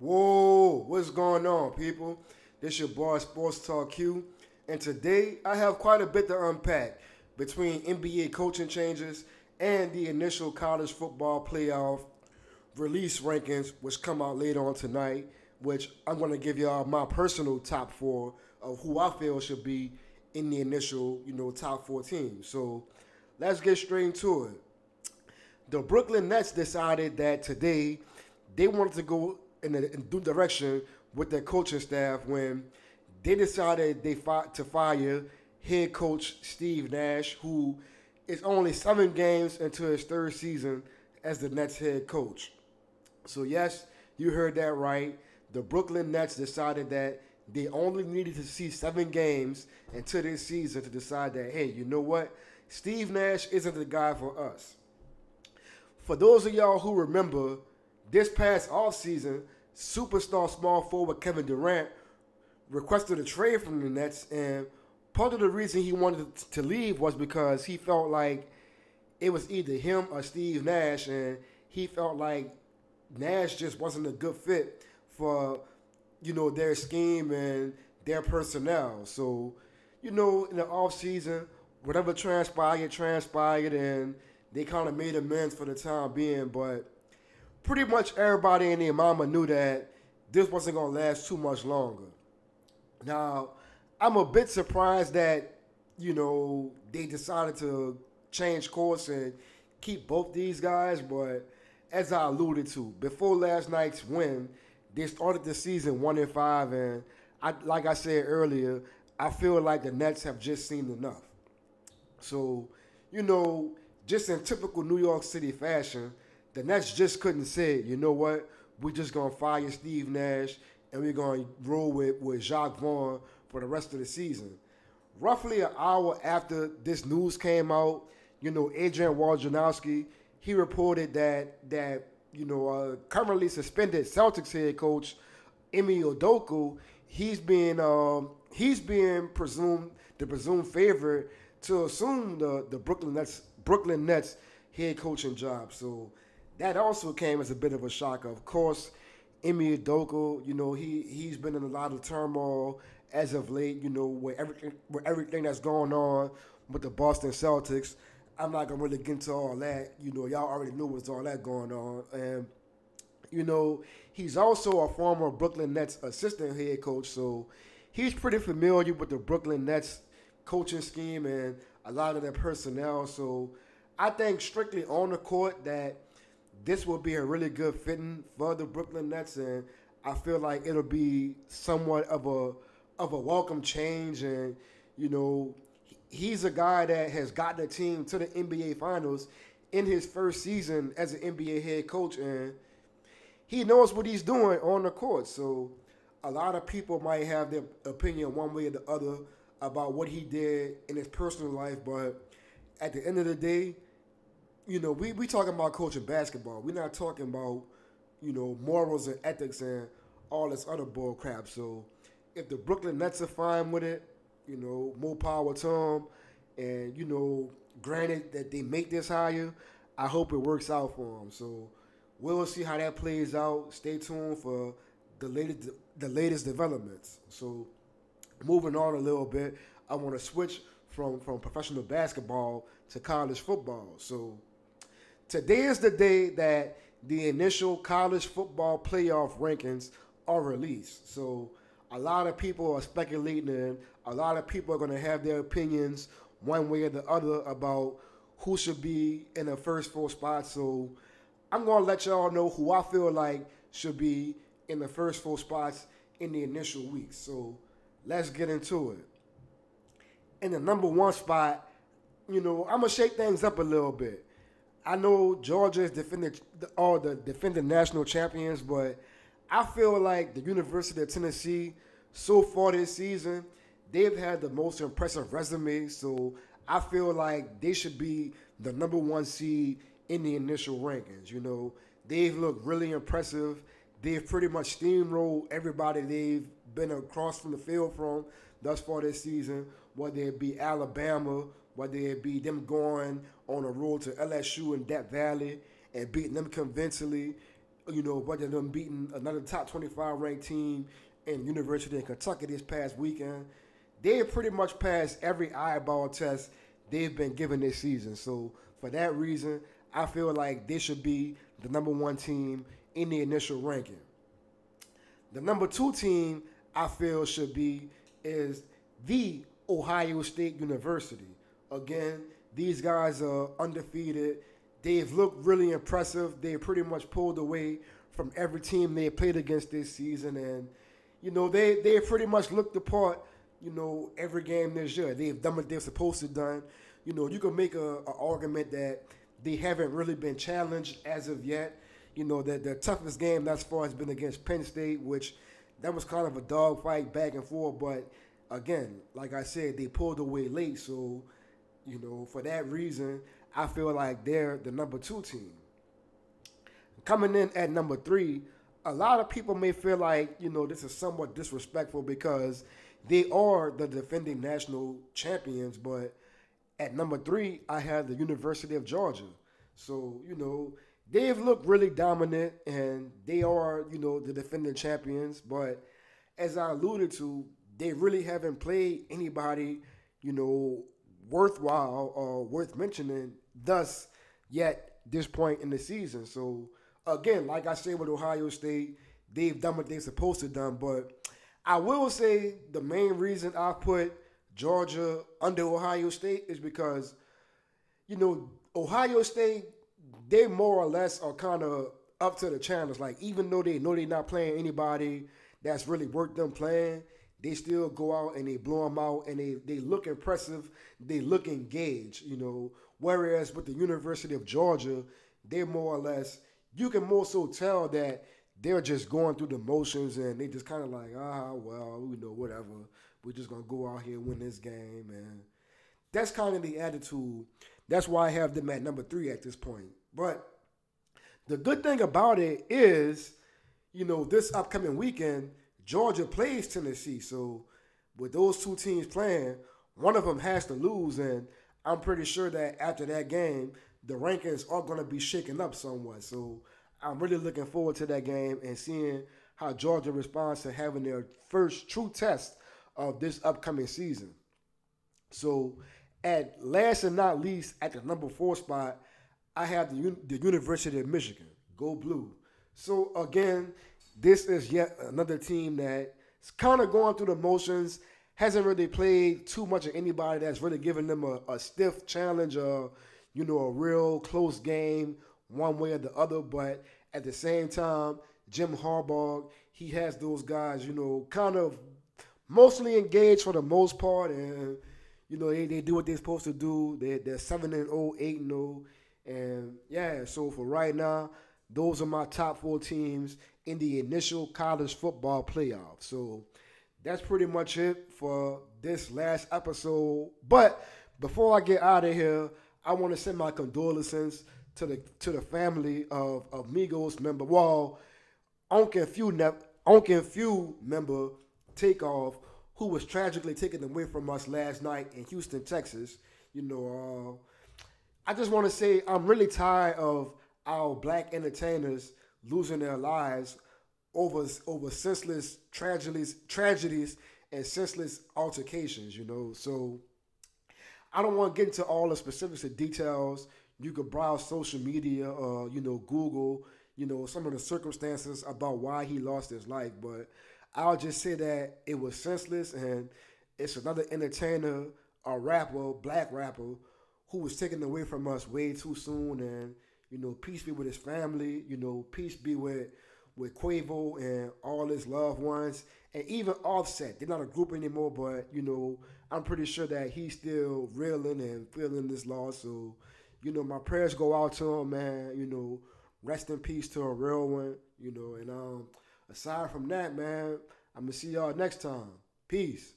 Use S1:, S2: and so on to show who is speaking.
S1: Whoa, what's going on, people? This your boy SportsTalkQue, and today I have quite a bit to unpack between NBA coaching changes and the initial college football playoff release rankings, which come out later on tonight. Which I'm going to give y'all my personal top four of who I feel should be in the initial, top four teams. So let's get straight into it. The Brooklyn Nets decided that today they wanted to go in a new direction with their coaching staff when they decided to fire head coach Steve Nash, who is only 7 games into his third season as the Nets head coach. So yes, you heard that right. The Brooklyn Nets decided that they only needed to see 7 games into this season to decide that, hey, you know what? Steve Nash isn't the guy for us. For those of y'all who remember, this past offseason, superstar small forward Kevin Durant requested a trade from the Nets, and part of the reason he wanted to leave was because he felt like it was either him or Steve Nash, and he felt like Nash just wasn't a good fit for, their scheme and their personnel. So, in the offseason, whatever transpired, and they kind of made amends for the time being, but pretty much everybody in their mama knew that this wasn't going to last too much longer. Now, I'm a bit surprised that, they decided to change course and keep both these guys, but as I alluded to, before last night's win, they started the season 1-5, and like I said earlier, I feel like the Nets have just seen enough. So, just in typical New York City fashion, the Nets just couldn't say, you know what, we're just going to fire Steve Nash and we're going to roll with Jacques Vaughn for the rest of the season. Roughly an hour after this news came out, Adrian Wojnarowski, he reported that currently suspended Celtics head coach Ime Udoka, he's being presumed favorite to assume the Brooklyn Nets head coaching job. So that also came as a bit of a shock. Of course, Ime Udoka, he's been in a lot of turmoil as of late, with everything that's going on with the Boston Celtics. I'm not going to really get into all that. Y'all already knew what's all that going on. And, he's also a former Brooklyn Nets assistant head coach, so he's pretty familiar with the Brooklyn Nets coaching scheme and a lot of their personnel. So I think strictly on the court that this will be a really good fitting for the Brooklyn Nets, and I feel like it'll be somewhat of a welcome change. And he's a guy that has gotten a team to the NBA Finals in his first season as an NBA head coach, and he knows what he's doing on the court. So a lot of people might have their opinion one way or the other about what he did in his personal life, but at the end of the day, we talking about coaching basketball. We're not talking about, morals and ethics and all this other bull crap. So if the Brooklyn Nets are fine with it, more power to them. And, granted that they make this hire, I hope it works out for them. So we'll see how that plays out. Stay tuned for the latest developments. So moving on a little bit, I want to switch from professional basketball to college football. So today is the day that the initial college football playoff rankings are released. So a lot of people are speculating, and a lot of people are going to have their opinions one way or the other about who should be in the first 4 spots. So I'm going to let y'all know who I feel like should be in the first 4 spots in the initial weeks. So let's get into it. In the number 1 spot, I'm going to shake things up a little bit. I know Georgia is the defending national champions, but I feel like the University of Tennessee, so far this season, they've had the most impressive resume. So I feel like they should be the number 1 seed in the initial rankings. They've looked really impressive. They've pretty much steamrolled everybody they've been across from the field from thus far this season, whether it be Alabama, whether it be them going on a road to LSU in Death Valley and beating them convincingly, whether them beating another top 25 ranked team in University of Kentucky this past weekend. They pretty much passed every eyeball test they've been given this season. So for that reason, I feel like they should be the number one team in the initial ranking. The number two team I feel should be is the Ohio State University. Again, these guys are undefeated. They've looked really impressive. They pretty much pulled away from every team they played against this season. And, they pretty much looked the part, every game this year. They've done what they're supposed to done. You can make an argument that they haven't really been challenged as of yet. That the toughest game thus far has been against Penn State, which that was kind of a dogfight back and forth. But again, like I said, they pulled away late. So, for that reason, I feel like they're the number two team. Coming in at number three, a lot of people may feel like, this is somewhat disrespectful because they are the defending national champions. But at number three, I have the University of Georgia. So, they've looked really dominant, and they are, the defending champions. But as I alluded to, they really haven't played anybody, worthwhile or worth mentioning thus yet this point in the season. So, again, like I said with Ohio State, they've done what they're supposed to done. But I will say the main reason I put Georgia under Ohio State is because, Ohio State, they more or less are kind of up to the challenge. Like, even though they know they're not playing anybody that's really worth them playing, they still go out and they blow them out, and they look impressive. They look engaged, Whereas with the University of Georgia, they're more or less, you can more so tell that they're just going through the motions, and they just kind of like, whatever. We're just going to go out here and win this game. And that's kind of the attitude. That's why I have them at number three at this point. But the good thing about it is, this upcoming weekend, Georgia plays Tennessee. So with those two teams playing, one of them has to lose. And I'm pretty sure that after that game, the rankings are going to be shaken up somewhat. So I'm really looking forward to that game and seeing how Georgia responds to having their first true test of this upcoming season. So at last and not least, at the number 4 spot, I have the University of Michigan. Go Blue. So again, this is yet another team that's kind of going through the motions, hasn't really played too much of anybody that's really given them a stiff challenge or, a real close game one way or the other. But at the same time, Jim Harbaugh, he has those guys, kind of mostly engaged for the most part. And, they do what they're supposed to do. They're 7-0, 8-0. And, yeah, so for right now, those are my top 4 teams in the initial college football playoff. So that's pretty much it for this last episode. But before I get out of here, I want to send my condolences to the family of Migos member, Uncle Few member Takeoff, who was tragically taken away from us last night in Houston, Texas. I just want to say I'm really tired of our black entertainers losing their lives over senseless tragedies and senseless altercations, So I don't want to get into all the specifics and details. You could browse social media or, Google, some of the circumstances about why he lost his life. But I'll just say that it was senseless, and it's another entertainer, a rapper, black rapper, who was taken away from us way too soon. And, peace be with his family, peace be with Quavo and all his loved ones, and even Offset. They're not a group anymore, but, I'm pretty sure that he's still reeling and feeling this loss. So, my prayers go out to him, man. Rest in peace to a real one, and aside from that, man, I'm going to see y'all next time. Peace.